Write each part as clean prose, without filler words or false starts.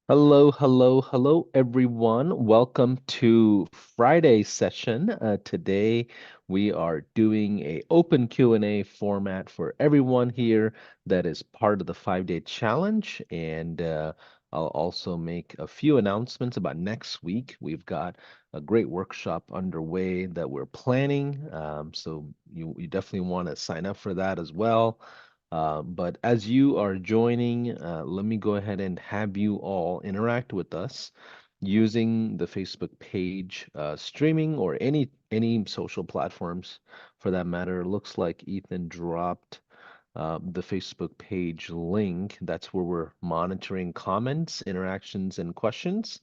Hello, hello, hello, everyone. Welcome to Friday session. Today we are doing a open Q&A format for everyone here that is part of the 5-day challenge. And I'll also make a few announcements about next week. We've got a great workshop underway that we're planning. So you definitely want to sign up for that as well. But as you are joining, let me go ahead and have you all interact with us using the Facebook page, streaming or any social platforms for that matter. Looks like Ethan dropped the Facebook page link. That's where we're monitoring comments, interactions, and questions.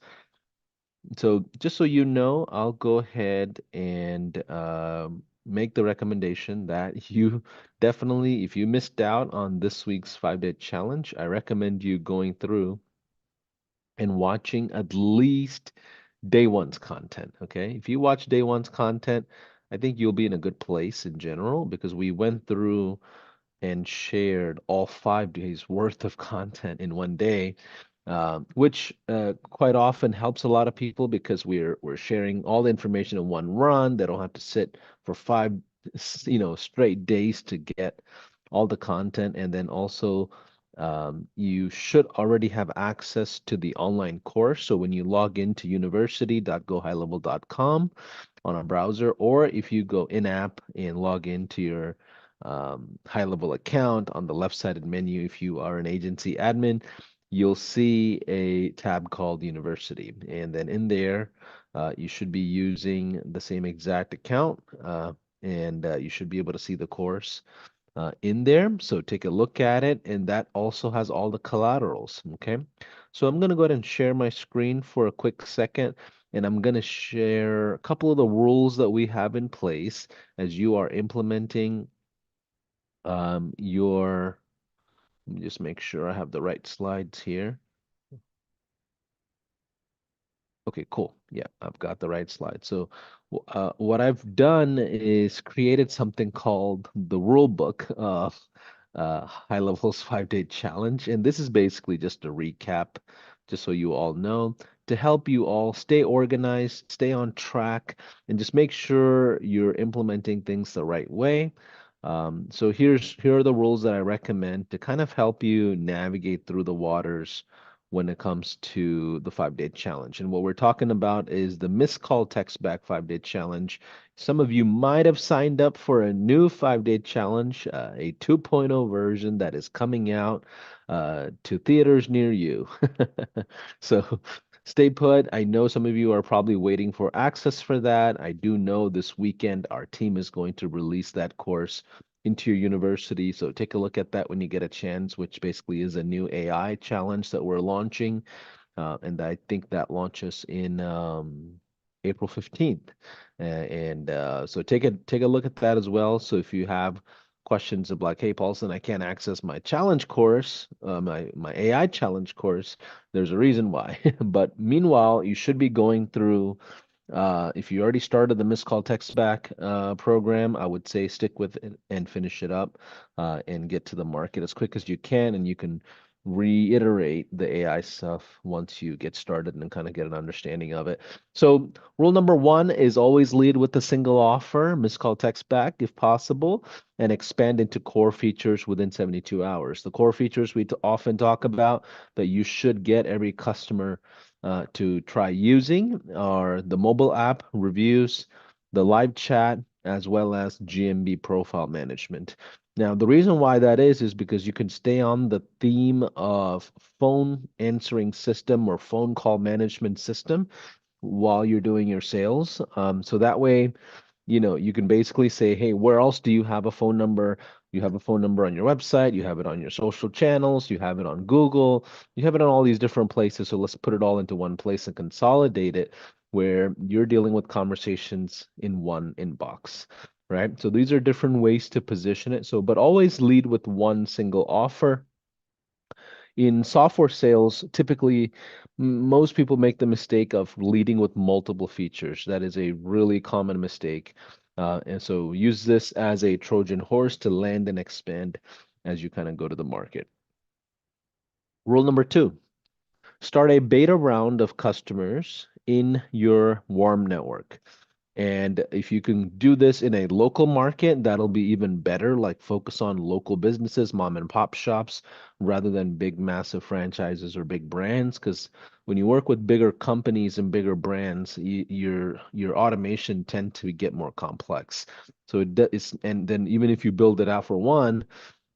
So just so you know, I'll go ahead and make the recommendation that you definitely, if you missed out on this week's 5-day challenge, I recommend you going through and watching at least day one's content. Okay. If you watch day one's content, I think you'll be in a good place in general because we went through and shared all 5 days worth of content in one day, which quite often helps a lot of people because we're sharing all the information in one run. They don't have to sit for five, straight days to get all the content, and then also you should already have access to the online course. So when you log into university.gohighlevel.com on a browser, or if you go in app and log into your high level account on the left sided menu, if you are an agency admin, you'll see a tab called University. And then in there, you should be using the same exact account and you should be able to see the course in there. So take a look at it, and that also has all the collaterals. Okay. So I'm going to go ahead and share my screen for a quick second, and I'm going to share a couple of the rules that we have in place as you are implementing your. Let me just make sure I have the right slides here. Okay, cool. Yeah, I've got the right slide. So, what I've done is created something called the rule book of High Levels 5-day challenge. And this is basically just a recap, just so you all know, to help you all stay organized, stay on track, and just make sure you're implementing things the right way. So here are the rules that I recommend to kind of help you navigate through the waters when it comes to the 5-day challenge. And what we're talking about is the missed call text back 5-day challenge. Some of you might have signed up for a new 5-day challenge, a 2.0 version that is coming out to theaters near you. So stay put. I know some of you are probably waiting for access for that. I do know this weekend our team is going to release that course into your university. So take a look at that when you get a chance, which basically is a new AI challenge that we're launching. And I think that launches in April 15th. And so take a look at that as well. So if you have questions of like, hey, Paulson, I can't access my challenge course, my AI challenge course, there's a reason why. But meanwhile, you should be going through if you already started the missed call text back program, I would say stick with it and finish it up and get to the market as quick as you can. And you can reiterate the AI stuff once you get started and kind of get an understanding of it. So, rule number one is always lead with a single offer, missed call text back if possible, and expand into core features within 72 hours. The core features we often talk about that you should get every customer to try using are the mobile app reviews, the live chat, as well as GMB profile management. Now, the reason why that is because you can stay on the theme of phone answering system or phone call management system while you're doing your sales. So that way, you can basically say, hey, where else do you have a phone number? You have a phone number on your website, you have it on your social channels, you have it on Google, you have it on all these different places. So let's put it all into one place and consolidate it where you're dealing with conversations in one inbox, right? So these are different ways to position it. So, but always lead with one single offer. In software sales, typically, most people make the mistake of leading with multiple features. That is a really common mistake. And so use this as a Trojan horse to land and expand as you kind of go to the market. Rule number two, Start a beta round of customers in your warm network. And if you can do this in a local market, that'll be even better. Like focus on local businesses, mom and pop shops, rather than big, massive franchises or big brands. Because when you work with bigger companies and bigger brands, your automation tend to get more complex. So it's, and then even if you build it out for one,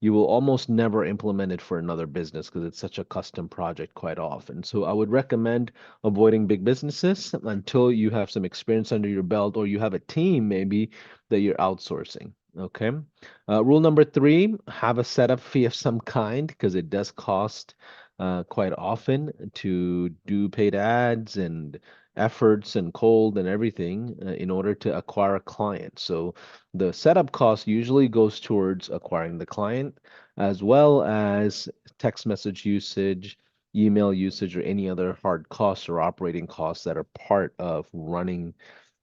you will almost never implement it for another business because it's such a custom project quite often. So I would recommend avoiding big businesses until you have some experience under your belt or you have a team maybe that you're outsourcing. Okay. Rule number three, have a setup fee of some kind because it does cost quite often to do paid ads and efforts and cold and everything in order to acquire a client. So the setup cost usually goes towards acquiring the client as well as text message usage, email usage, or any other hard costs or operating costs that are part of running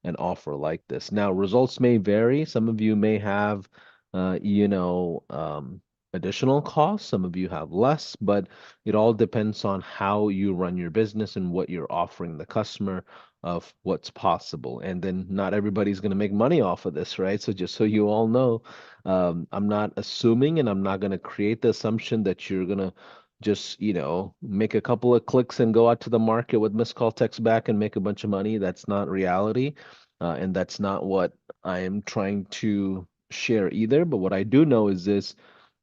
an offer like this. Now, results may vary. Some of you may have, you know, additional costs. Some of you have less, but it all depends on how you run your business and what you're offering the customer of what's possible. And then not everybody's going to make money off of this, right? So just so you all know, I'm not assuming and I'm not going to create the assumption that you're going to just, make a couple of clicks and go out to the market with missed call text back and make a bunch of money. That's not reality. And that's not what I am trying to share either. But what I do know is this: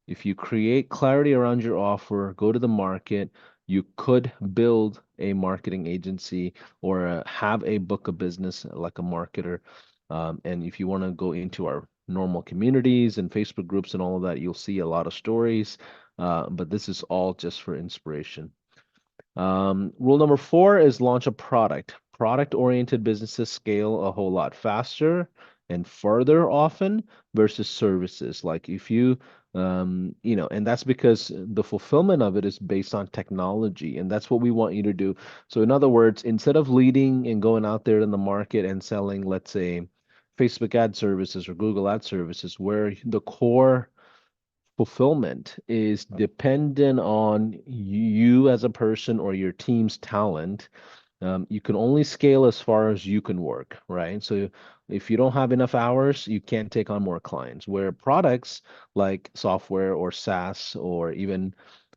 if you create clarity around your offer, go to the market, you could build a marketing agency or have a book of business like a marketer. And if you want to go into our normal communities and Facebook groups and all of that, you'll see a lot of stories. But this is all just for inspiration. Rule number four is launch a product. Product-oriented businesses scale a whole lot faster and further often versus services. Like if you, and that's because the fulfillment of it is based on technology, and that's what we want you to do. So in other words, instead of leading and going out there in the market and selling, let's say, Facebook ad services or Google ad services, where the core fulfillment is dependent on you as a person or your team's talent. You can only scale as far as you can work, right? So if you don't have enough hours, you can't take on more clients. Where products like software or SaaS or even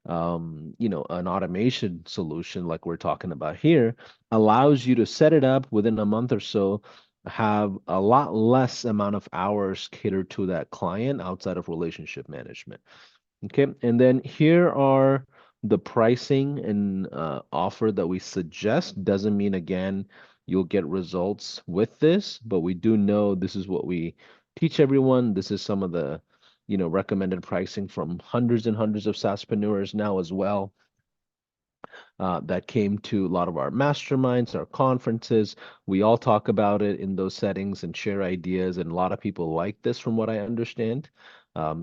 an automation solution like we're talking about here allows you to set it up within a month or so, have a lot less amount of hours catered to that client outside of relationship management. Okay, and then here are the pricing and offer that we suggest. Doesn't mean again you'll get results with this, but we do know this is what we teach everyone. This is some of the recommended pricing from hundreds and hundreds of SaaSpreneurs now as well, that came to a lot of our masterminds, our conferences. We all talk about it in those settings and share ideas, and a lot of people like this, from what I understand.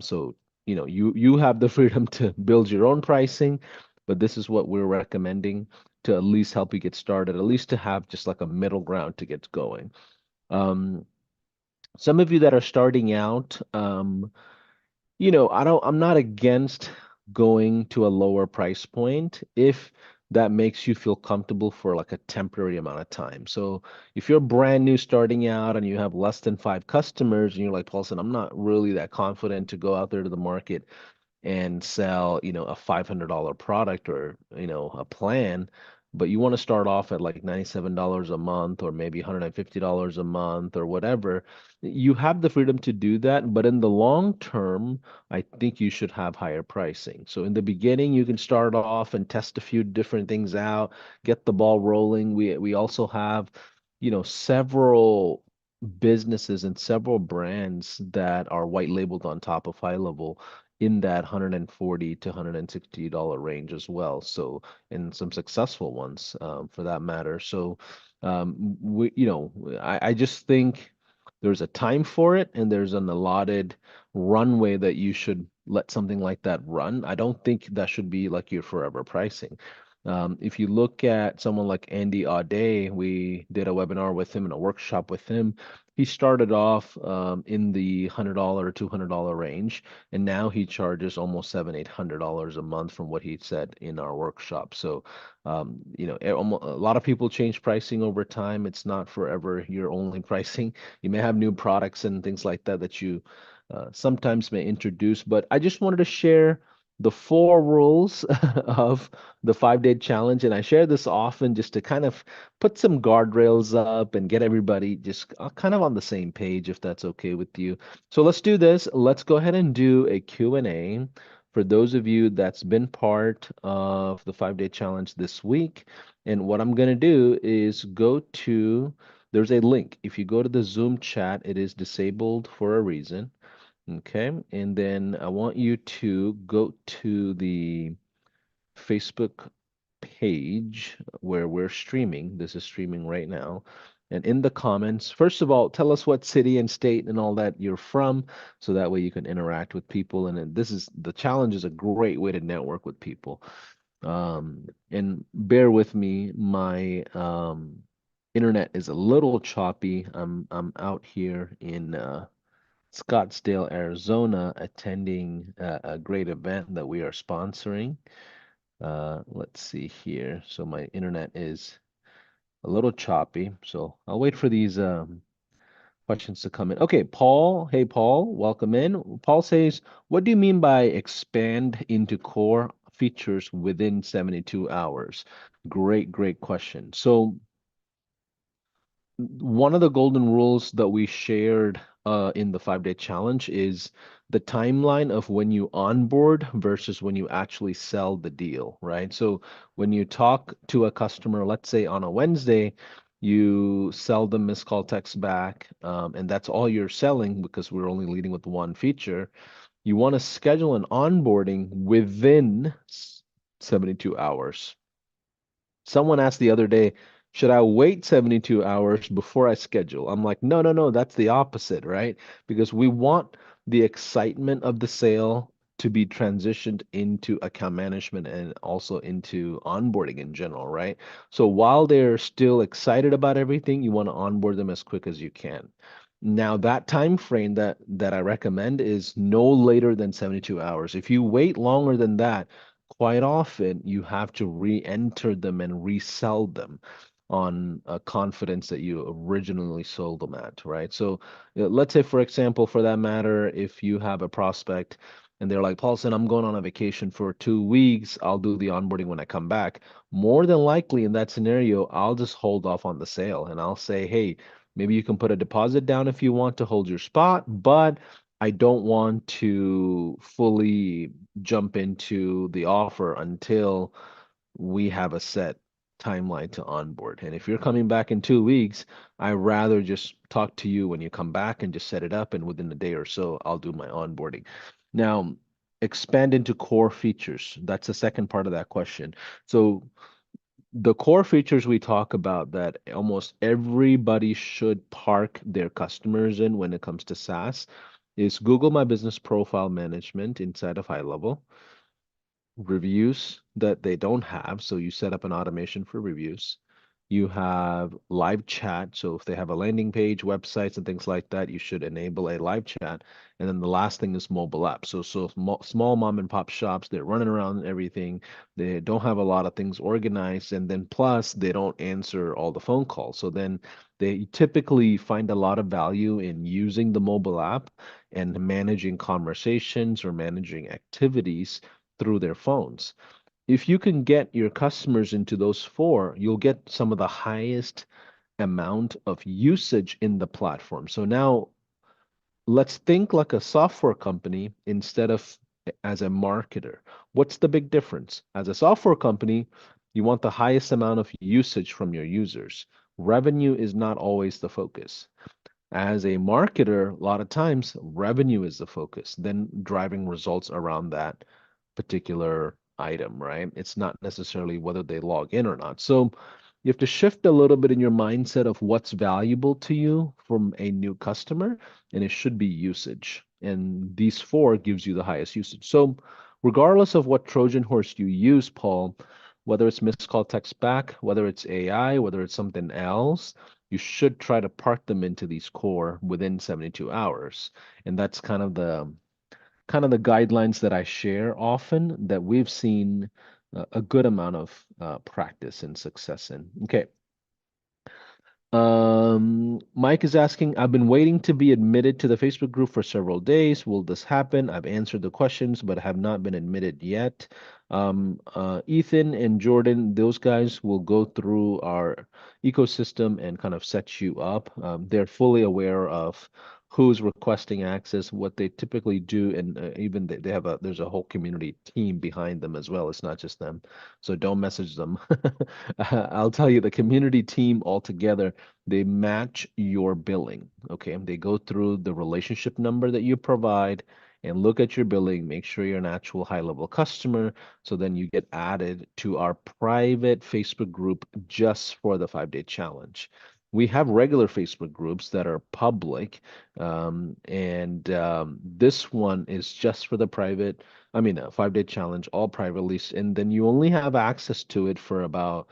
So you have the freedom to build your own pricing, but this is what we're recommending to at least help you get started, at least to have just like a middle ground to get going. Um, some of you that are starting out, I'm not against going to a lower price point if that makes you feel comfortable for like a temporary amount of time. So if you're brand new starting out and you have less than five customers and you're like, Paulson, I'm not really that confident to go out there to the market and sell, a $500 product or, a plan, but you want to start off at like $97 a month or maybe $150 a month or whatever, you have the freedom to do that. But in the long term, I think you should have higher pricing. So in the beginning, you can start off and test a few different things out, get the ball rolling. We also have, several businesses and several brands that are white labeled on top of High Level in that 140 to $160 range as well. So, and some successful ones, for that matter. So, I just think there's a time for it and there's an allotted runway that you should let something like that run. I don't think that should be like your forever pricing. If you look at someone like Andy Audet, we did a webinar with him and a workshop with him. He started off in the $100 or $200 range, and now he charges almost $700-800 a month from what he said in our workshop. So, a lot of people change pricing over time. It's not forever your only pricing. You may have new products and things like that that you sometimes may introduce, but I just wanted to share the four rules of the 5 day challenge. And I share this often just to kind of put some guardrails up and get everybody just kind of on the same page, if that's okay with you. So let's do this. Let's go ahead and do a Q&A for those of you that's been part of the 5 day challenge this week. And what I'm going to do is there's a link. If you go to the Zoom chat, it is disabled for a reason. Okay, and then I want you to go to the Facebook page where we're streaming. This is streaming right now. And in the comments, first of all, tell us what city and state and all that you're from, so that way you can interact with people. And then the challenge is a great way to network with people. And bear with me, my internet is a little choppy. I'm out here in Scottsdale, Arizona, attending a great event that we are sponsoring. Let's see here. So my internet is a little choppy, so I'll wait for these questions to come in. Okay, Paul. Hey, Paul, welcome in. Paul says, what do you mean by expand into core features within 72 hours? Great question. So one of the golden rules that we shared in the 5 day challenge is the timeline of when you onboard versus when you actually sell the deal, right? So when you talk to a customer, let's say on a Wednesday, you sell them missed call text back, and that's all you're selling because we're only leading with one feature. You want to schedule an onboarding within 72 hours. Someone asked the other day, should I wait 72 hours before I schedule? I'm like, no, that's the opposite, right? Because we want the excitement of the sale to be transitioned into account management and also into onboarding in general, right? So while they're still excited about everything, you want to onboard them as quick as you can. Now, that time frame that I recommend is no later than 72 hours. If you wait longer than that, quite often you have to re-enter them and resell them on a confidence that you originally sold them at, right? So let's say, for example, for that matter, if you have a prospect and they're like, Paulson, I'm going on a vacation for 2 weeks. I'll do the onboarding when I come back. More than likely in that scenario, I'll just hold off on the sale and I'll say, hey, maybe you can put a deposit down if you want to hold your spot, but I don't want to fully jump into the offer until we have a set timeline to onboard. And if you're coming back in 2 weeks, I rather just talk to you when you come back and just set it up. And within a day or so, I'll do my onboarding. Now, expand into core features. That's the second part of that question. So the core features we talk about that almost everybody should park their customers in when it comes to SaaS is Google My Business Profile Management inside of High Level, reviews that they don't have. So you set up an automation for reviews. You have live chat. So if they have a landing page, websites, and things like that, you should enable a live chat. And then the last thing is mobile app. So small mom and pop shops, they're running around and everything. They don't have a lot of things organized. And then plus they don't answer all the phone calls. So then they typically find a lot of value in using the mobile app and managing conversations or managing activities through their phones. If you can get your customers into those four, you'll get some of the highest amount of usage in the platform. So now let's think like a software company instead of as a marketer. What's the big difference? As a software company, you want the highest amount of usage from your users. Revenue is not always the focus. As a marketer, a lot of times revenue is the focus, then driving results around that particular item, right? It's not necessarily whether they log in or not. So you have to shift a little bit in your mindset of what's valuable to you from a new customer, and it should be usage. And these four gives you the highest usage. So regardless of what Trojan horse you use, Paul, whether it's missed call text back, whether it's AI, whether it's something else, you should try to park them into these core within 72 hours. And that's kind of the guidelines that I share often that we've seen a good amount of practice and success in. Okay. Mike is asking, I've been waiting to be admitted to the Facebook group for several days. Will this happen? I've answered the questions, but have not been admitted yet. Ethan and Jordan, those guys will go through our ecosystem and kind of set you up. They're fully aware of who's requesting access, what they typically do, and even they have there's a whole community team behind them as well. It's not just them. So don't message them. I'll tell you, the community team altogether, they match your billing. Okay. They go through the relationship number that you provide and look at your billing, make sure you're an actual high level customer. So then you get added to our private Facebook group just for the 5 day challenge. We have regular Facebook groups that are public, and this one is just for the private. I mean, a 5 day challenge, all private release, and then you only have access to it for about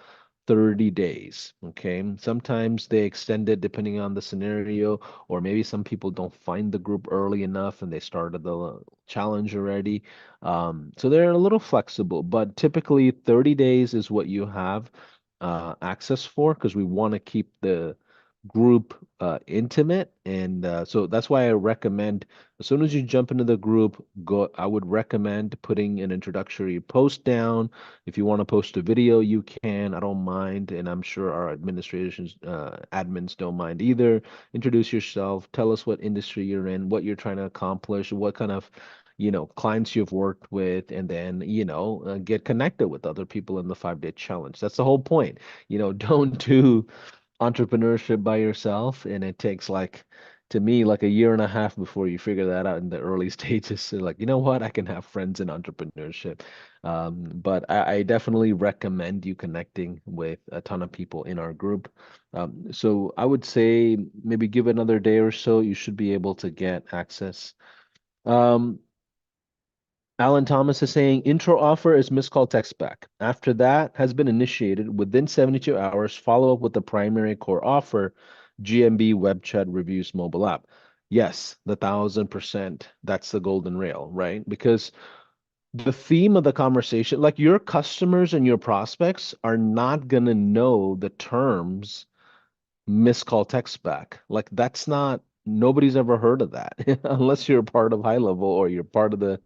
30 days. Okay. Sometimes they extend it depending on the scenario, or maybe some people don't find the group early enough and they started the challenge already. So they're a little flexible, but typically 30 days is what you have access for because we want to keep the group intimate. And so that's why I recommend as soon as you jump into the group, go. I would recommend putting an introductory post down. If you want to post a video, you can. I don't mind, and I'm sure our administrations, admins don't mind either. Introduce yourself. Tell us what industry you're in, what you're trying to accomplish, what kind of clients you've worked with, and then get connected with other people in the 5 day challenge. That's the whole point. Don't do entrepreneurship by yourself, and it takes like to me like a year and a half before you figure that out in the early stages. So like, you know what, I can have friends in entrepreneurship. But I definitely recommend you connecting with a ton of people in our group. So I would say maybe give it another day or so, you should be able to get access. um, Alan Thomas is saying intro offer is missed call text back. After that has been initiated, within 72 hours, follow up with the primary core offer, GMB web chat reviews mobile app. Yes, the 1000%. That's the golden rail, right? Because the theme of the conversation, like your customers and your prospects are not going to know the terms missed call text back. Like that's not, nobody's ever heard of that unless you're part of high level or you're part of the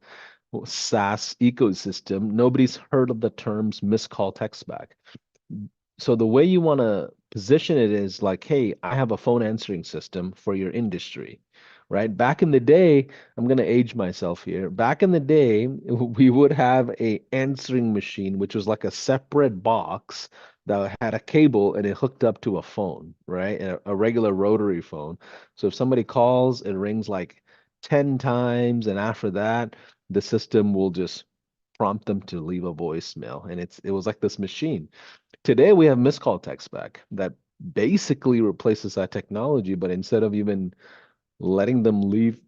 SaaS ecosystem. Nobody's heard of the terms missed call text back. So the way you want to position it is like, hey, I have a phone answering system for your industry, right? Back in the day, I'm going to age myself here. Back in the day, we would have a answering machine, which was like a separate box that had a cable and it hooked up to a phone, right? A regular rotary phone. So if somebody calls, it rings like 10 times, and after that, the system will just prompt them to leave a voicemail. And it was like this machine. Today we have missed call text back that basically replaces that technology, but instead of even letting them leave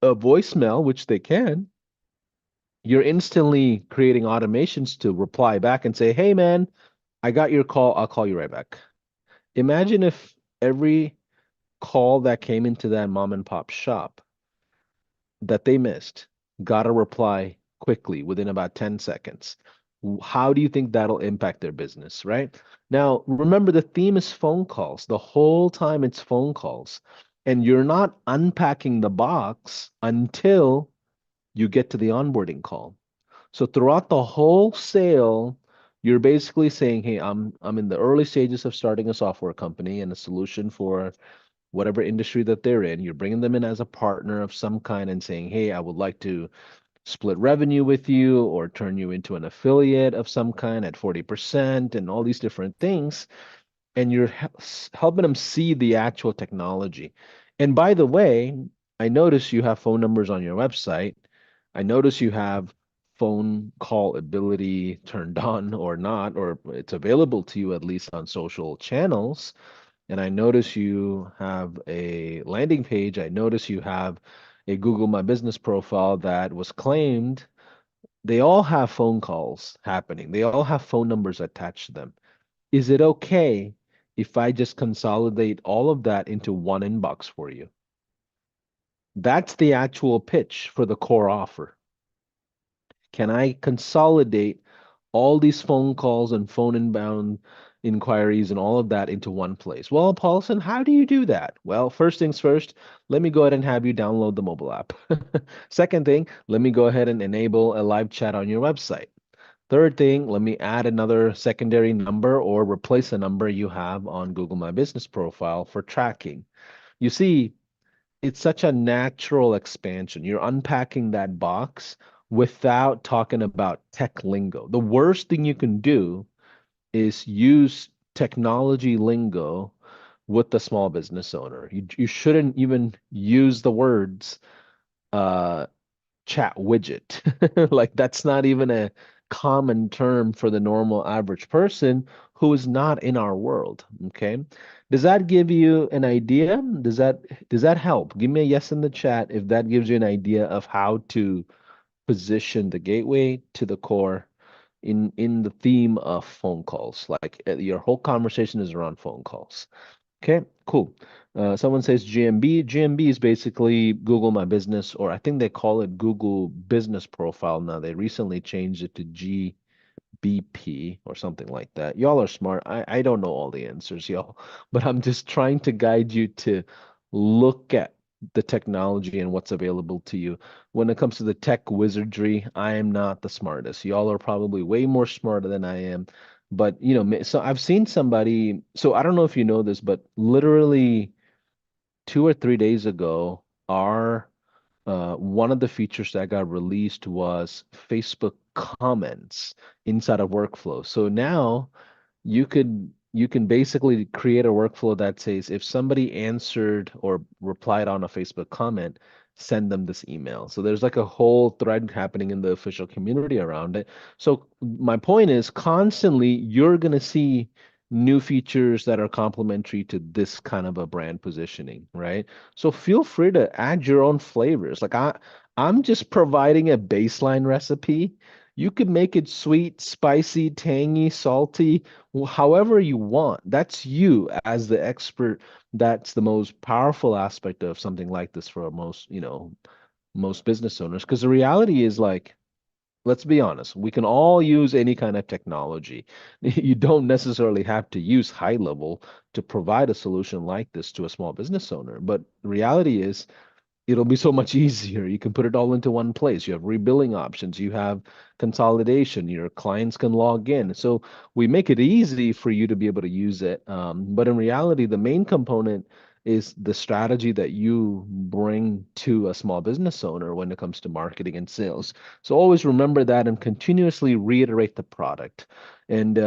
a voicemail, which they can, you're instantly creating automations to reply back and say, "Hey man, I got your call. I'll call you right back." Imagine if every call that came into that mom and pop shop that they missed got a reply quickly within about 10 seconds. How do you think that'll impact their business, right? Now, remember the theme is phone calls. The whole time it's phone calls. And you're not unpacking the box until you get to the onboarding call. So throughout the whole sale, you're basically saying, "Hey, I'm in the early stages of starting a software company and a solution for whatever industry that they're in." You're bringing them in as a partner of some kind and saying, "Hey, I would like to split revenue with you or turn you into an affiliate of some kind at 40% and all these different things." And you're helping them see the actual technology. And by the way, I notice you have phone numbers on your website. I notice you have phone call ability turned on or not, or it's available to you at least on social channels. And I notice you have a landing page. I notice you have a Google My Business profile that was claimed they all have phone calls happening. They all have phone numbers attached to them. Is it okay if I just consolidate all of that into one inbox for you? That's the actual pitch for the core offer. Can I consolidate all these phone calls and phone inbound inquiries and all of that into one place? Well, Paulson, how do you do that? Well, first things first, let me go ahead and have you download the mobile app. Second thing, let me go ahead and enable a live chat on your website. Third thing, let me add another secondary number or replace a number you have on Google My Business profile for tracking. You see, it's such a natural expansion. You're unpacking that box without talking about tech lingo. The worst thing you can do is use technology lingo with the small business owner. You shouldn't even use the words uh, chat widget. Like that's not even a common term for the normal average person who is not in our world. Okay. Does that give you an idea? Does that help? Give me a yes in the chat if that gives you an idea of how to position the gateway to the core in the theme of phone calls. Like your whole conversation is around phone calls. Okay, cool. Someone says GMB. GMB is basically Google My Business, or I think they call it Google Business Profile now. They recently changed it to GBP or something like that. Y'all are smart. I don't know all the answers, y'all, but I'm just trying to guide you to look at the technology and what's available to you. When it comes to the tech wizardry, I am not the smartest. Y'all are probably way more smarter than I am. But so I've seen somebody, so I don't know if you know this, but literally 2 or 3 days ago, our one of the features that got released was Facebook comments inside of workflow. So now you can basically create a workflow that says if somebody answered or replied on a Facebook comment, send them this email. So there's like a whole thread happening in the official community around it. So my point is constantly you're going to see new features that are complementary to this kind of a brand positioning, right? So feel free to add your own flavors. Like I'm just providing a baseline recipe. You could make it sweet, spicy, tangy, salty, however you want. That's you as the expert. That's the most powerful aspect of something like this for most business owners. Because the reality is like, let's be honest, we can all use any kind of technology. You don't necessarily have to use high level to provide a solution like this to a small business owner. But the reality is it'll be so much easier. You can put it all into one place. You have rebilling options, you have consolidation, your clients can log in. So we make it easy for you to be able to use it. But in reality, the main component is the strategy that you bring to a small business owner when it comes to marketing and sales. So always remember that and continuously reiterate the product. And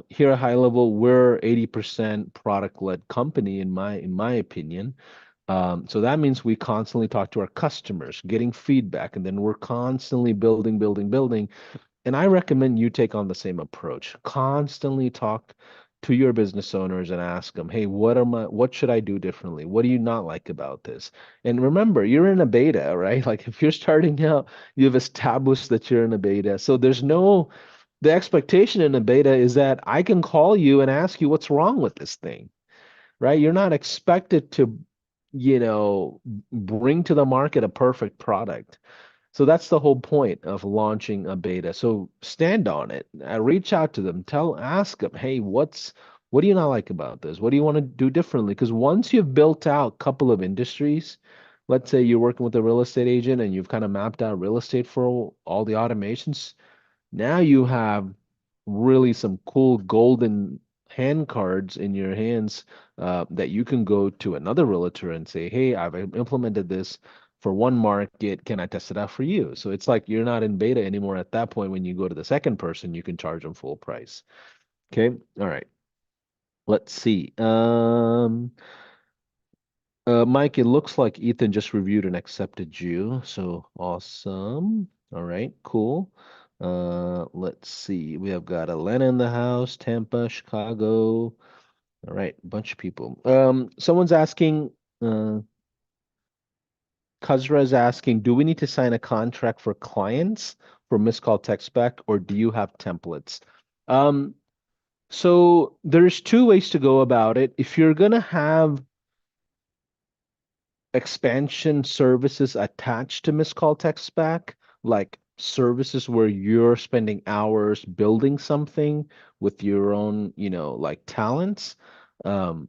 here at High Level, we're 80% product-led company in my opinion. So that means we constantly talk to our customers, getting feedback, and then we're constantly building, building, building. And I recommend you take on the same approach. Constantly talk to your business owners and ask them, "Hey, what should I do differently? What do you not like about this?" And remember, you're in a beta, right? Like if you're starting out, you've established that you're in a beta. So the expectation in a beta is that I can call you and ask you what's wrong with this thing, right? You're not expected to, bring to the market a perfect product. So that's the whole point of launching a beta. So stand on it. Reach out to them. Ask them, hey, what do you not like about this? What do you want to do differently? Because once you've built out a couple of industries, let's say you're working with a real estate agent and you've kind of mapped out real estate for all the automations, now you have really some cool golden hand cards in your hands that you can go to another realtor and say, "Hey, I've implemented this for one market. Can I test it out for you?" So it's like you're not in beta anymore at that point. When you go to the second person, you can charge them full price. Okay. All right. Let's see. Mike, it looks like Ethan just reviewed and accepted you. So awesome. All right, cool. Let's see. We have got Atlanta in the house, Tampa, Chicago. All right, a bunch of people. Someone's asking, Kazra is asking, do we need to sign a contract for clients for miscalled text spec, or do you have templates? Um, so there's two ways to go about it. If you're gonna have expansion services attached to Miscall Tech Stack, like services where you're spending hours building something with your own, like talents. And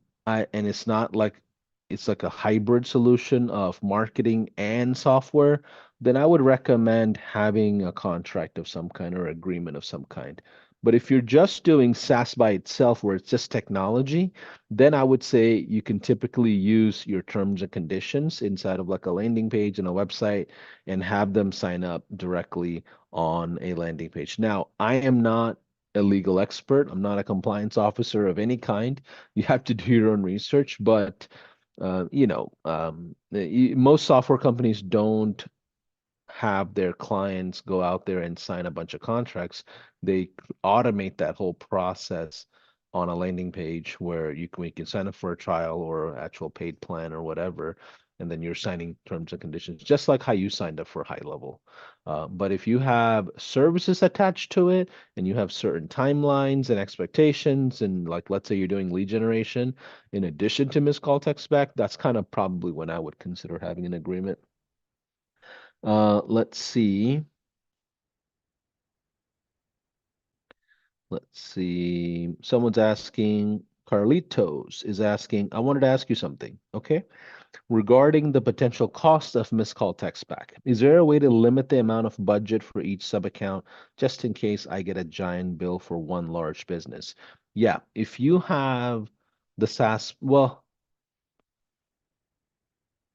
it's not like it's like a hybrid solution of marketing and software, then I would recommend having a contract of some kind or agreement of some kind. But if you're just doing SaaS by itself, where it's just technology, then I would say you can typically use your terms and conditions inside of like a landing page and a website and have them sign up directly on a landing page. Now, I am not a legal expert. I'm not a compliance officer of any kind. You have to do your own research, but most software companies don't have their clients go out there and sign a bunch of contracts. They automate that whole process on a landing page where we can sign up for a trial or actual paid plan or whatever, and then you're signing terms and conditions, just like how you signed up for high level. But if you have services attached to it and you have certain timelines and expectations, and like let's say you're doing lead generation in addition to Miss Call Text Back, that's kind of probably when I would consider having an agreement. Let's see. Let's see. Someone's asking, Carlitos is asking, I wanted to ask you something, okay? Regarding the potential cost of missed call text back, is there a way to limit the amount of budget for each sub account just in case I get a giant bill for one large business? Yeah, if you have the SaaS, well,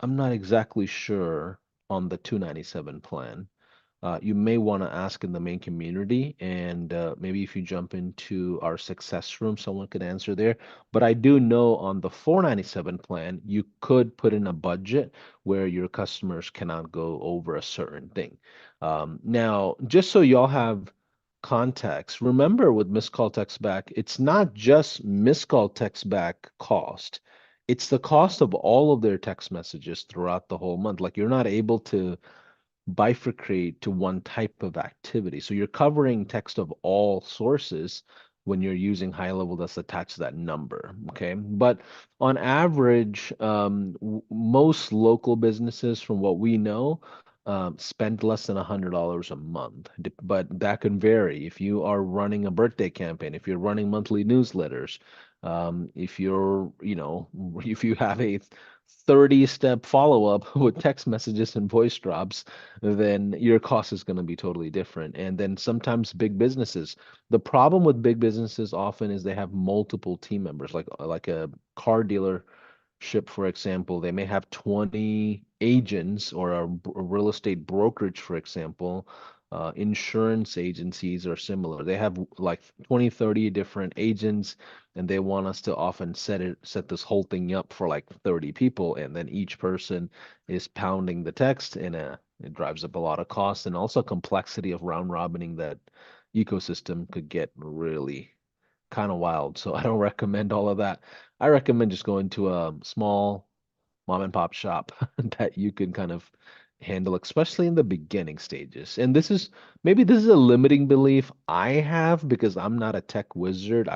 I'm not exactly sure on the 297 plan. You may want to ask in the main community, and maybe if you jump into our success room, someone could answer there. But I do know on the 497 plan, you could put in a budget where your customers cannot go over a certain thing. Now, just so y'all have context, remember with missed call text back, it's not just missed call text back cost. It's the cost of all of their text messages throughout the whole month. Like you're not able to bifurcate to one type of activity. So you're covering text of all sources when you're using high level that's attached to that number. Okay. But on average, most local businesses, from what we know, spend less than $100 a month. But that can vary if you are running a birthday campaign, if you're running monthly newsletters, if you're, if you have a 30-step follow-up with text messages and voice drops, then your cost is going to be totally different. And then sometimes big businesses, the problem with big businesses often is they have multiple team members, like a car dealership, for example, they may have 20 agents, or a real estate brokerage, for example. Insurance agencies are similar. They have like 20, 30 different agents, and they want us to often set this whole thing up for like 30 people, and then each person is pounding the text, and it drives up a lot of costs and also complexity of round robining that ecosystem could get really kind of wild. So I don't recommend all of that. I recommend just going to a small mom and pop shop that you can kind of handle, especially in the beginning stages. And this is a limiting belief I have because I'm not a tech wizard.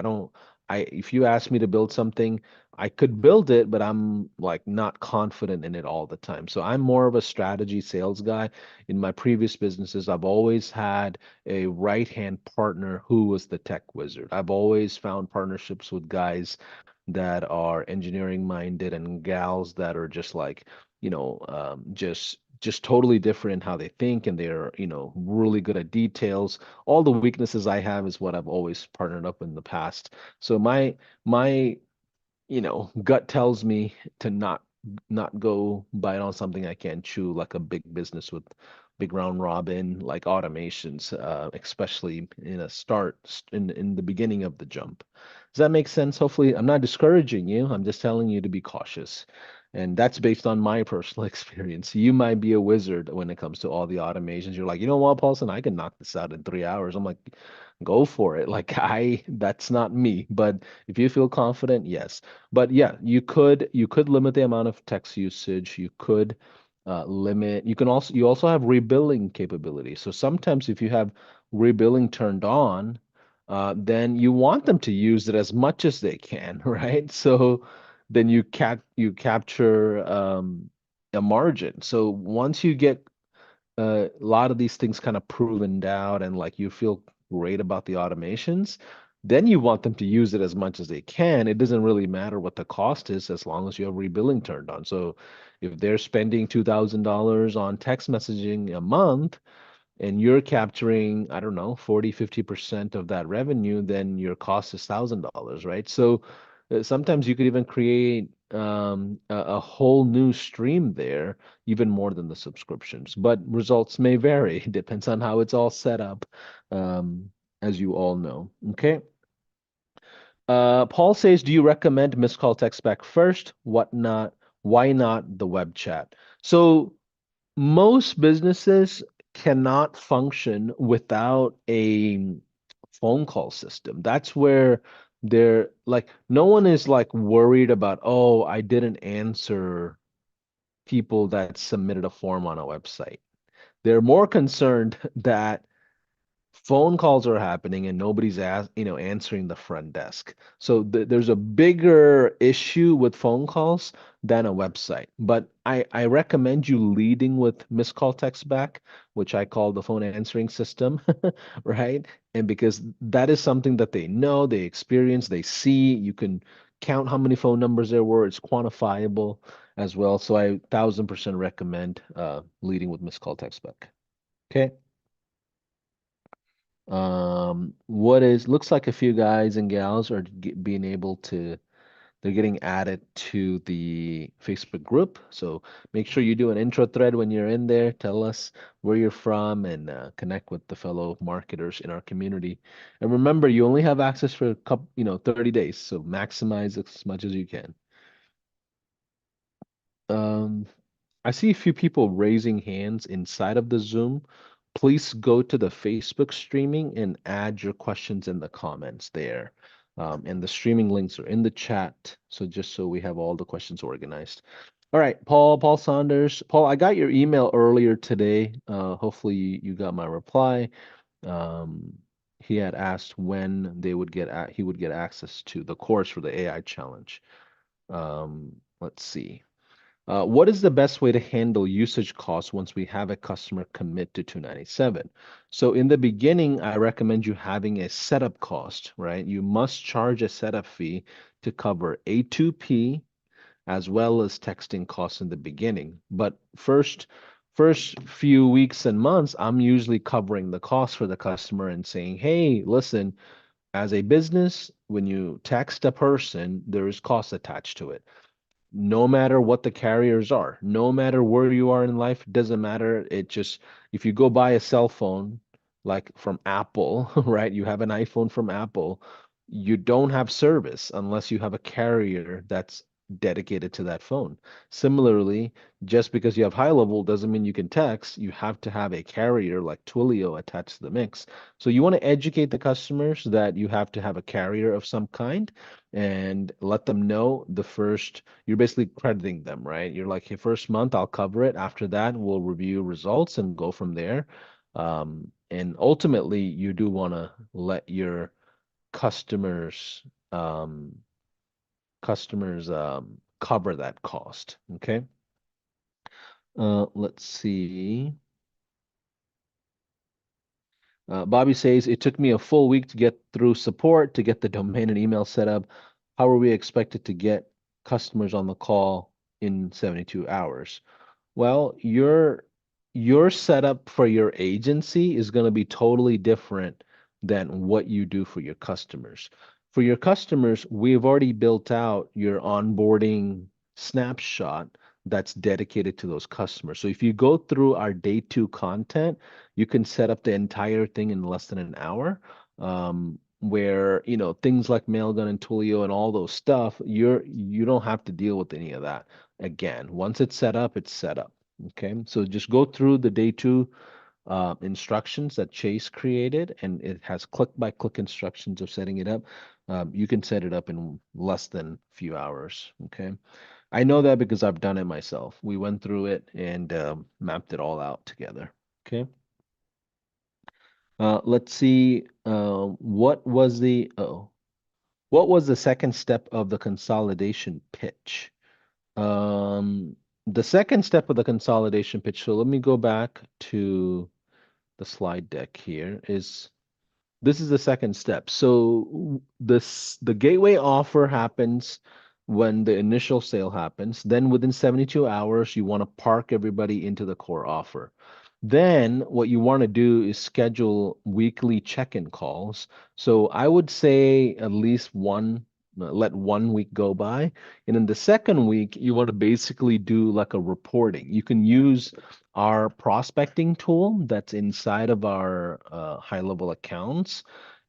If you ask me to build something, I could build it, but I'm like not confident in it all the time. So I'm more of a strategy sales guy. In my previous businesses, I've always had a right-hand partner who was the tech wizard. I've always found partnerships with guys that are engineering minded and gals that are just like, just totally different in how they think, and they're, really good at details. All the weaknesses I have is what I've always partnered up in the past. So my gut tells me to not go bite on something I can't chew, like a big business with big round robin, like automations, especially in the beginning of the jump. Does that make sense? Hopefully, I'm not discouraging you. I'm just telling you to be cautious. And that's based on my personal experience. You might be a wizard when it comes to all the automations. You're like, you know what, Paulson, I can knock this out in 3 hours. I'm like, go for it. Like that's not me. But if you feel confident, yes. But yeah, you could limit the amount of text usage. You could limit. You also have rebilling capability. So sometimes if you have rebilling turned on, then you want them to use it as much as they can, right? So then you capture a margin. So once you get a lot of these things kind of proven out and like you feel great about the automations, then you want them to use it as much as they can. It doesn't really matter what the cost is as long as you have rebilling turned on. So if they're spending $2,000 on text messaging a month, and you're capturing, I don't know, 40, 50% of that revenue, then your cost is $1,000, right? So sometimes you could even create a whole new stream there, even more than the subscriptions. But results may vary. It depends on how it's all set up, um, as you all know. Okay. Paul says, do you recommend missed call text back first? What not? Why not the web chat? So most businesses cannot function without a phone call system. That's where they're like, no one is like worried about, oh, I didn't answer people that submitted a form on a website. They're more concerned that phone calls are happening and nobody's answering the front desk. So there's a bigger issue with phone calls than a website. But I recommend you leading with missed call text back, which I call the phone answering system, right? And because that is something that they know, they experience, they see, you can count how many phone numbers there were. It's quantifiable as well. So I 1,000% recommend leading with missed call text back. Okay. What is looks like a few guys and gals are being able to, they're getting added to the Facebook group. So make sure you do an intro thread when you're in there. Tell us where you're from and connect with the fellow marketers in our community. And remember, you only have access for a couple, 30 days. So maximize as much as you can. Um, I see a few people raising hands inside of the Zoom. Please go to the Facebook streaming and add your questions in the comments there. And the streaming links are in the chat. So just so we have all the questions organized. All right, Paul Saunders. Paul, I got your email earlier today. Hopefully you got my reply. Um, he had asked when he would get access to the course for the AI challenge. Let's see. What is the best way to handle usage costs once we have a customer commit to 297? So in the beginning, I recommend you having a setup cost, right? You must charge a setup fee to cover A2P as well as texting costs in the beginning. But first few weeks and months, I'm usually covering the cost for the customer and saying, hey, listen, as a business, when you text a person, there is cost attached to it, no matter what the carriers are, no matter where you are in life, it doesn't matter. It just, if you go buy a cell phone like from Apple, right? You have an iPhone from Apple, you don't have service unless you have a carrier that's dedicated to that phone. Similarly, just because you have high level doesn't mean you can text. You have to have a carrier like Twilio attached to the mix. So you want to educate the customers that you have to have a carrier of some kind and let them know you're basically crediting them, right? You're like, hey, first month I'll cover it. After that, we'll review results and go from there. And ultimately, you do want to let your customers um, cover that cost. Okay. Let's see. Bobby says it took me a full week to get through support to get the domain and email set up. How are we expected to get customers on the call in 72 hours? Well, your setup for your agency is going to be totally different than what you do for your customers. For your customers, we've already built out your onboarding snapshot that's dedicated to those customers. So if you go through our day two content, you can set up the entire thing in less than an hour. Where things like Mailgun and Twilio and all those stuff, you don't have to deal with any of that. Again, once it's set up, it's set up. Okay, so just go through the day two instructions that Chase created, and it has click by click instructions of setting it up. You can set it up in less than a few hours. Okay. I know that because I've done it myself. We went through it and mapped it all out together. Okay. Let's see. What was the second step of the consolidation pitch? Um, the second step of the consolidation pitch. So let me go back to the slide deck here. This is the second step. So the gateway offer happens when the initial sale happens. Then within 72 hours, you want to park everybody into the core offer. Then what you want to do is schedule weekly check-in calls. So I would say at least let 1 week go by. And in the second week, you want to basically do like a reporting. You can use our prospecting tool that's inside of our high level accounts,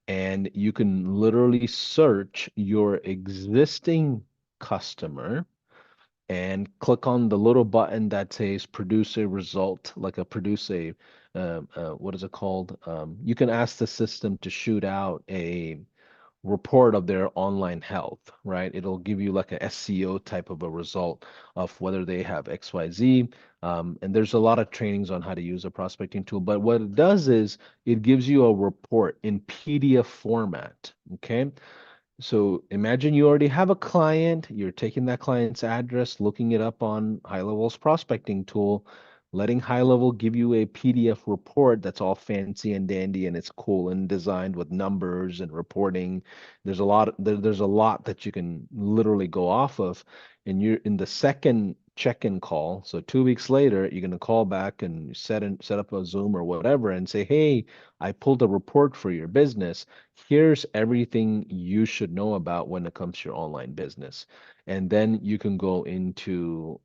and you can literally search your existing customer and click on the little button that says produce a result, like a produce a what is it called? You can ask the system to shoot out a report of their online health, right? It'll give you like a SEO type of a result of whether they have XYZ. And there's a lot of trainings on how to use a prospecting tool. But what it does is it gives you a report in PDF format. Okay. So imagine you already have a client, you're taking that client's address, looking it up on High Level's prospecting tool, letting High Level give you a PDF report that's all fancy and dandy and it's cool and designed with numbers and reporting. There's a lot that you can literally go off of. And you're in the second check-in call. So 2 weeks later, you're gonna call back and set up a Zoom or whatever and say, hey, I pulled a report for your business. Here's everything you should know about when it comes to your online business. And then you can go into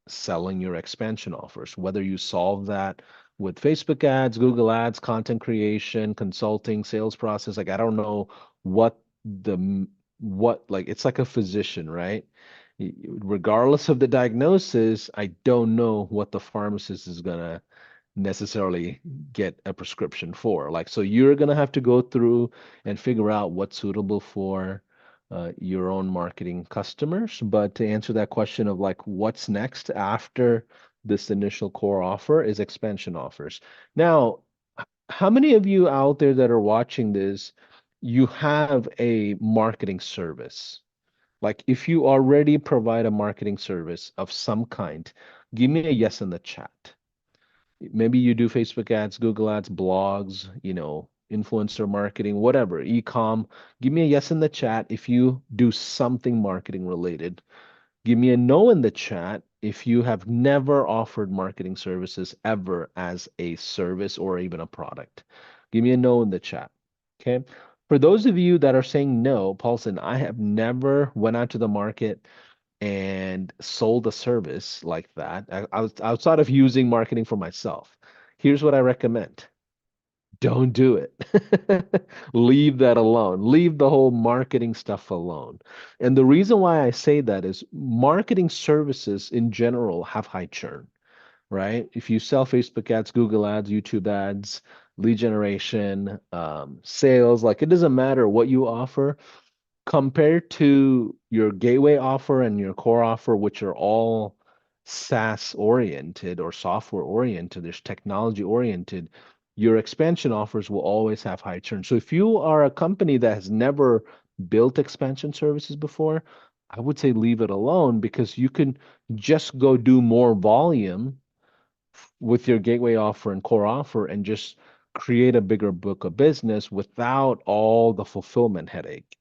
selling your expansion offers, whether you solve that with Facebook ads, Google ads, content creation, consulting, sales process. Like, I don't know what like, it's like a physician, right? Regardless of the diagnosis, I don't know what the pharmacist is gonna necessarily get a prescription for. Like, so you're gonna have to go through and figure out what's suitable for your own marketing customers. But to answer that question of like what's next after this initial core offer is expansion offers. Now, how many of you out there that are watching this, you have a marketing service? Like if you already provide a marketing service of some kind, give me a yes in the chat. Maybe you do Facebook ads, Google ads, blogs, influencer marketing, whatever, e-com. Give me a yes in the chat if you do something marketing related. Give me a no in the chat if you have never offered marketing services ever as a service or even a product. Give me a no in the chat. Okay. For those of you that are saying no, Paulson, I have never went out to the market and sold a service like that, outside of using marketing for myself. Here's what I recommend. Don't do it. Leave that alone. Leave the whole marketing stuff alone. And the reason why I say that is marketing services in general have high churn, right? If you sell Facebook ads, Google ads, YouTube ads, lead generation, sales, like it doesn't matter what you offer, compared to your gateway offer and your core offer, which are all SaaS oriented or software oriented, there's technology oriented, your expansion offers will always have high churn. So if you are a company that has never built expansion services before, I would say leave it alone because you can just go do more volume with your gateway offer and core offer and just create a bigger book of business without all the fulfillment headache,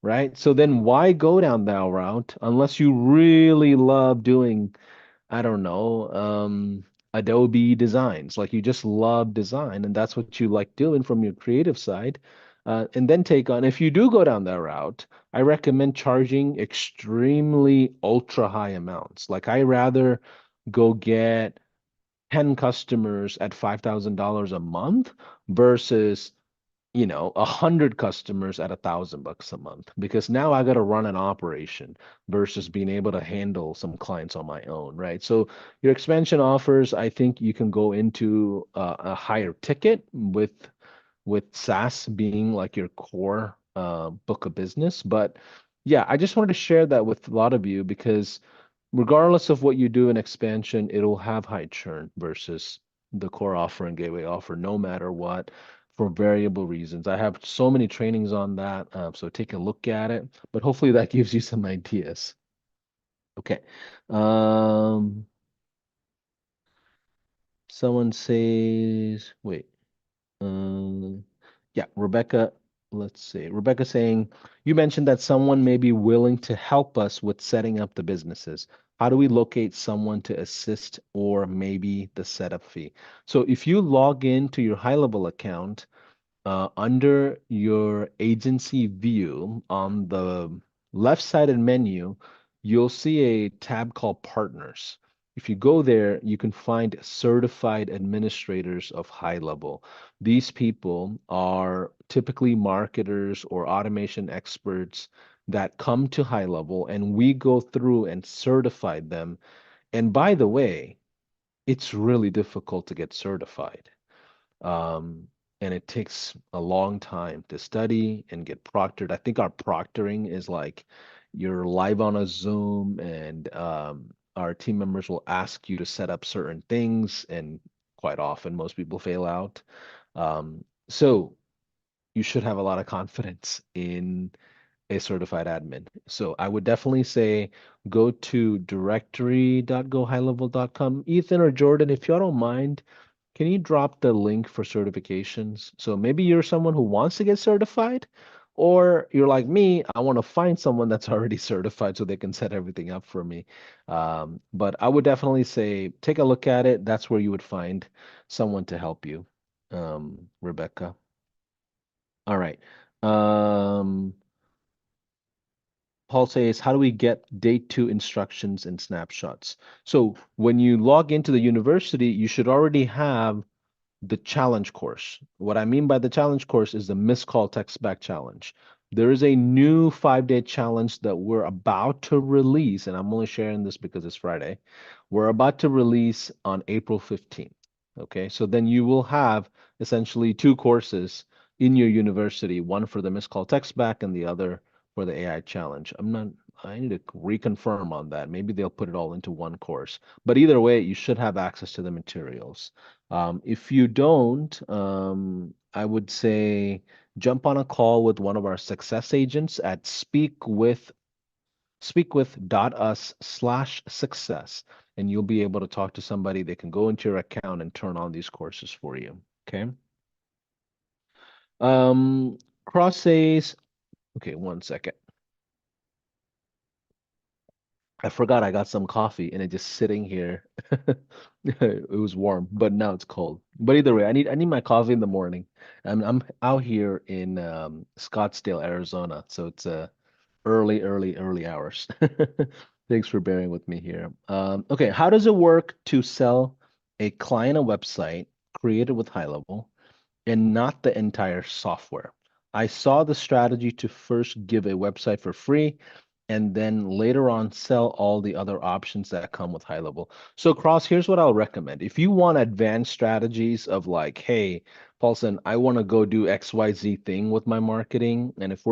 right? So then why go down that route unless you really love doing, I don't know, Adobe designs, like you just love design and that's what you like doing from your creative side. And then take on, if you do go down that route, I recommend charging extremely ultra high amounts. Like I rather go get 10 customers at $5,000 a month versus 100 customers at $1,000 a month because now I got to run an operation versus being able to handle some clients on my own, right? So your expansion offers, I think you can go into a higher ticket with SaaS being like your core book of business. But yeah, I just wanted to share that with a lot of you because regardless of what you do in expansion, it'll have high churn versus the core offer and gateway offer, no matter what, for variable reasons. I have so many trainings on that, so take a look at it. But hopefully that gives you some ideas. Okay. Um, someone says, wait. Um, yeah, Rebecca, let's see. Rebecca saying, you mentioned that someone may be willing to help us with setting up the businesses. How do we locate someone to assist or maybe the setup fee? So if you log into your high level account, under your agency view on the left-sided menu, you'll see a tab called Partners. If you go there, you can find certified administrators of high level. These people are typically marketers or automation experts that come to high level, and we go through and certify them. And by the way, it's really difficult to get certified. Um, and it takes a long time to study and get proctored. I think our proctoring is like you're live on a Zoom and our team members will ask you to set up certain things, and quite often most people fail out. So you should have a lot of confidence in a certified admin. So I would definitely say go to directory.gohighlevel.com. Ethan or Jordan, if y'all don't mind, can you drop the link for certifications? So maybe you're someone who wants to get certified, or you're like me, I want to find someone that's already certified so they can set everything up for me. But I would definitely say take a look at it. That's where you would find someone to help you, Rebecca. All right. Um, Paul says, how do we get day two instructions and snapshots? So when you log into the university, you should already have the challenge course. What I mean by the challenge course is the missed call text back challenge. There is a new 5-day challenge that we're about to release, and I'm only sharing this because it's Friday. We're about to release on April 15th. Okay, so then you will have essentially two courses in your university, one for the missed call text back and the other for the AI challenge. I need to reconfirm on that. Maybe they'll put it all into one course. But either way, you should have access to the materials. If you don't, I would say jump on a call with one of our success agents at speakwith.us/success, and you'll be able to talk to somebody. They can go into your account and turn on these courses for you. Okay. Cross says, okay, one second. I forgot I got some coffee and it's just sitting here. It was warm, but now it's cold. But either way, I need my coffee in the morning. I'm out here in Scottsdale, Arizona, so it's early hours. Thanks for bearing with me here. Okay, how does it work to sell a client a website created with high level and not the entire software? I saw the strategy to first give a website for free and then later on sell all the other options that come with high level. So Cross, here's what I'll recommend. If you want advanced strategies of like, hey, Paulson, I want to go do XYZ thing with my marketing, and if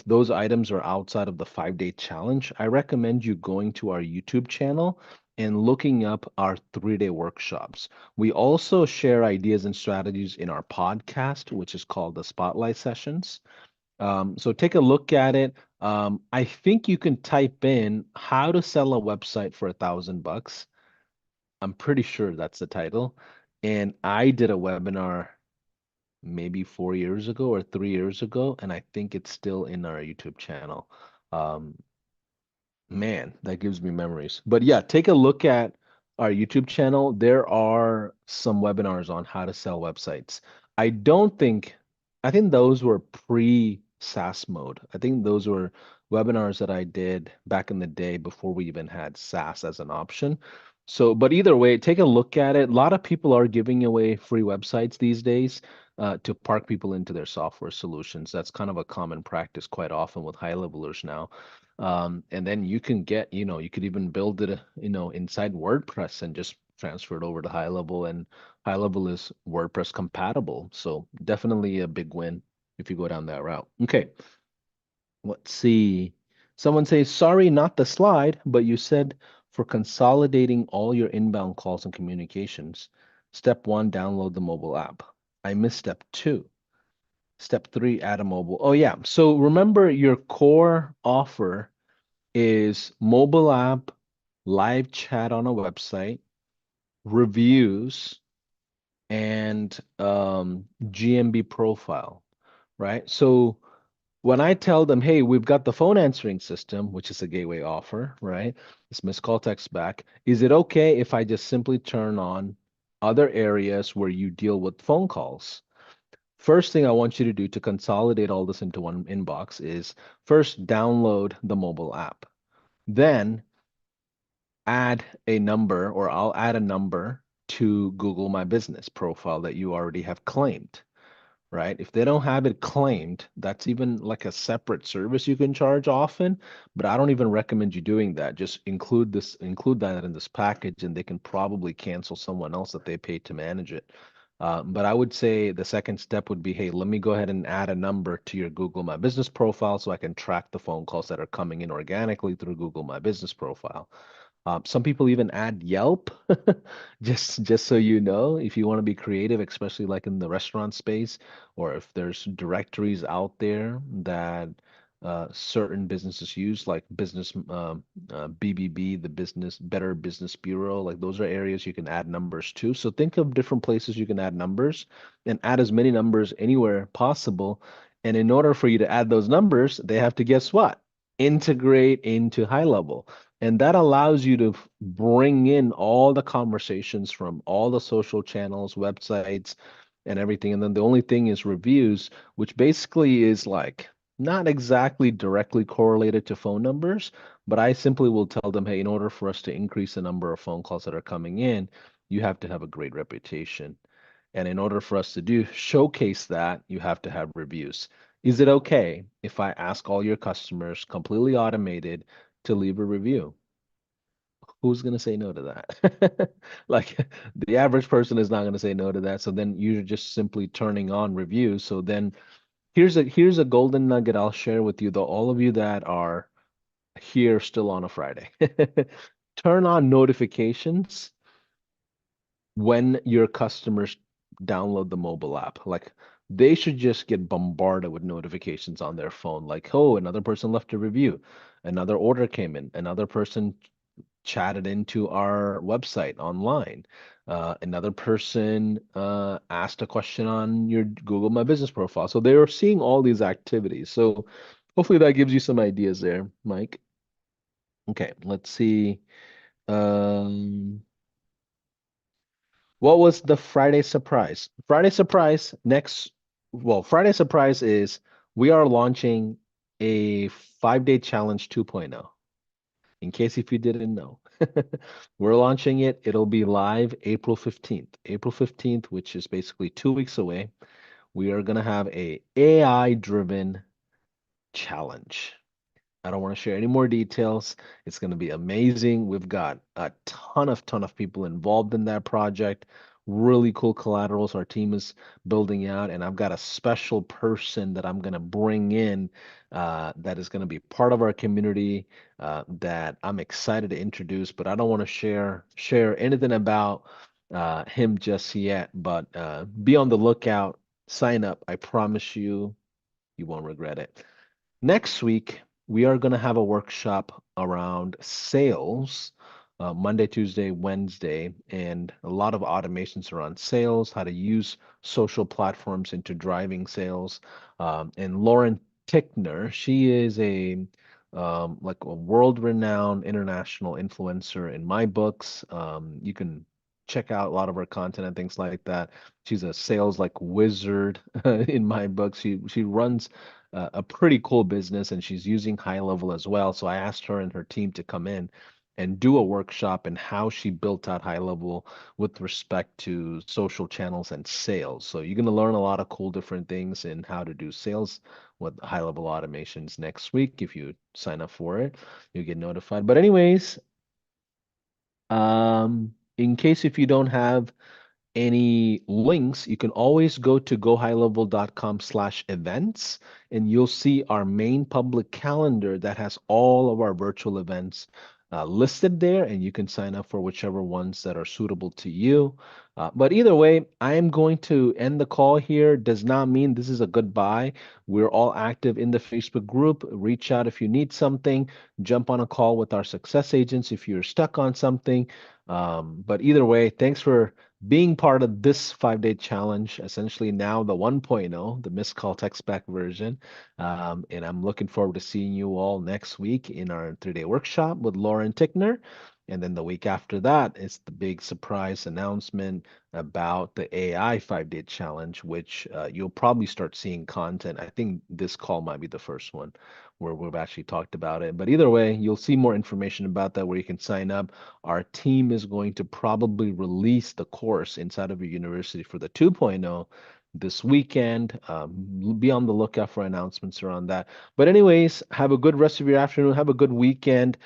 those items are outside of the 5-day challenge, I recommend you going to our YouTube channel and looking up our 3-day workshops. We also share ideas and strategies in our podcast, which is called the Spotlight Sessions. So take a look at it. I think you can type in how to sell a website for $1,000. I'm pretty sure that's the title. And I did a webinar maybe 4 years ago or 3 years ago, and I think it's still in our YouTube channel. Um, Man, that gives me memories. But yeah, take a look at our YouTube channel. There are some webinars on how to sell websites. I think those were pre-SaaS mode. I think those were webinars that I did back in the day before we even had SaaS as an option. So, but either way, take a look at it. A lot of people are giving away free websites these days to park people into their software solutions. That's kind of a common practice quite often with high levelers now. And then you can get, you could even build it, inside WordPress and just transfer it over to high level. And high level is WordPress compatible. So definitely a big win if you go down that route. Okay, let's see. Someone says, sorry, not the slide, but you said for consolidating all your inbound calls and communications, step one, download the mobile app. I missed step two. Step three, add a mobile. Oh, yeah. So remember, your core offer is mobile app, live chat on a website, reviews, and GMB profile, right? So when I tell them, hey, we've got the phone answering system, which is a gateway offer, right? It's missed call text back. Is it okay if I just simply turn on other areas where you deal with phone calls? First thing I want you to do to consolidate all this into one inbox is first download the mobile app. Then add a number, or I'll add a number to Google My Business profile that you already have claimed, right? If they don't have it claimed, that's even like a separate service you can charge often, but I don't even recommend you doing that. Just include that in this package, and they can probably cancel someone else that they paid to manage it. But I would say the second step would be, hey, let me go ahead and add a number to your Google My Business profile so I can track the phone calls that are coming in organically through Google My Business profile. Some people even add Yelp, just so you know, if you want to be creative, especially like in the restaurant space, or if there's directories out there that certain businesses use, like BBB, the Business Better Business Bureau, like those are areas you can add numbers to. So think of different places you can add numbers and add as many numbers anywhere possible. And in order for you to add those numbers, they have to guess what? Integrate into high level. And that allows you to bring in all the conversations from all the social channels, websites, and everything. And then the only thing is reviews, which basically is like not exactly directly correlated to phone numbers, but I simply will tell them, hey, in order for us to increase the number of phone calls that are coming in, you have to have a great reputation. And in order for us to do showcase that, you have to have reviews. Is it okay if I ask all your customers, completely automated, to leave a review? Who's going to say no to that? Like the average person is not going to say no to that. So then you're just simply turning on reviews. So then here's a golden nugget I'll share with you, though, all of you that are here still on a Friday. Turn on notifications when your customers download the mobile app. Like they should just get bombarded with notifications on their phone, like, oh, another person left a review, another order came in, another person chatted into our website online. Another person asked a question on your Google My Business profile. So they are seeing all these activities. So hopefully that gives you some ideas there, Mike. Okay, let's see. Um, what was the Friday surprise? Friday surprise next, well, Friday surprise is we are launching a 5-day challenge 2.0. In case if you didn't know, we're launching it. It'll be live April 15th. April 15th, which is basically 2 weeks away. We are going to have a AI-driven challenge. I don't want to share any more details. It's going to be amazing. We've got a ton of people involved in that project. Really cool collaterals our team is building out, and I've got a special person that I'm going to bring in that is going to be part of our community that I'm excited to introduce, but I don't want to share anything about him just yet. But be on the lookout. Sign up. I promise you, you won't regret it. Next week, we are going to have a workshop around sales, Monday, Tuesday, Wednesday, and a lot of automations around sales, how to use social platforms into driving sales. And Lauren Tickner, she is a like a world-renowned international influencer in my books. You can check out a lot of her content and things like that. She's a sales like wizard in my books. She runs a pretty cool business, and she's using high level as well. So I asked her and her team to come in and do a workshop and how she built out high level with respect to social channels and sales. So you're going to learn a lot of cool different things in how to do sales with high level automations next week. If you sign up for it, you get notified. But anyways, in case if you don't have any links, you can always go to gohighlevel.com/events, and you'll see our main public calendar that has all of our virtual events listed there, and you can sign up for whichever ones that are suitable to you. But either way, I am going to end the call here. Does not mean this is a goodbye. We're all active in the Facebook group. Reach out if you need something. Jump on a call with our success agents if you're stuck on something. But either way, thanks for being part of this 5 day challenge. Essentially, now the 1.0, the missed call text back version. And I'm looking forward to seeing you all next week in our 3 day workshop with Lauren Tickner. And then the week after that, it's the big surprise announcement about the AI 5 day challenge, which you'll probably start seeing content. I think this call might be the first one where we've actually talked about it. But either way, you'll see more information about that where you can sign up. Our team is going to probably release the course inside of your university for the 2.0 this weekend. Be on the lookout for announcements around that. But anyways, have a good rest of your afternoon. Have a good weekend.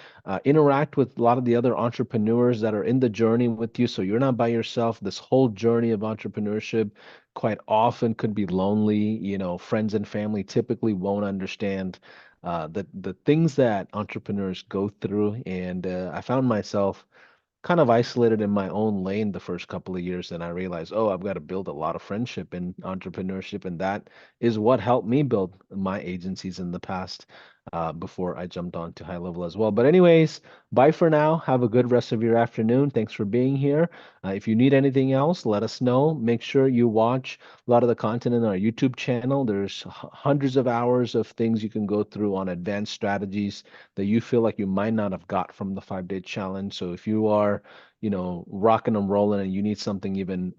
Interact with a lot of the other entrepreneurs that are in the journey with you, so you're not by yourself. This whole journey of entrepreneurship quite often could be lonely. You know, friends and family typically won't understand the things that entrepreneurs go through. And I found myself kind of isolated in my own lane the first couple of years, and I realized, oh, I've got to build a lot of friendship in entrepreneurship, and that is what helped me build my agencies in the past, before I jumped on to high level as well. But anyways, bye for now. Have a good rest of your afternoon. Thanks for being here. If you need anything else, let us know. Make sure you watch a lot of the content in our YouTube channel. There's hundreds of hours of things you can go through on advanced strategies that you feel like you might not have got from the 5 day challenge. So if you are, rocking and rolling and you need something even,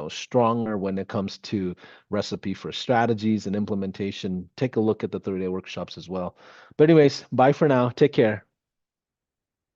stronger when it comes to recipe for strategies and implementation, take a look at the 3 day workshops as well. But anyways, bye for now. Take care.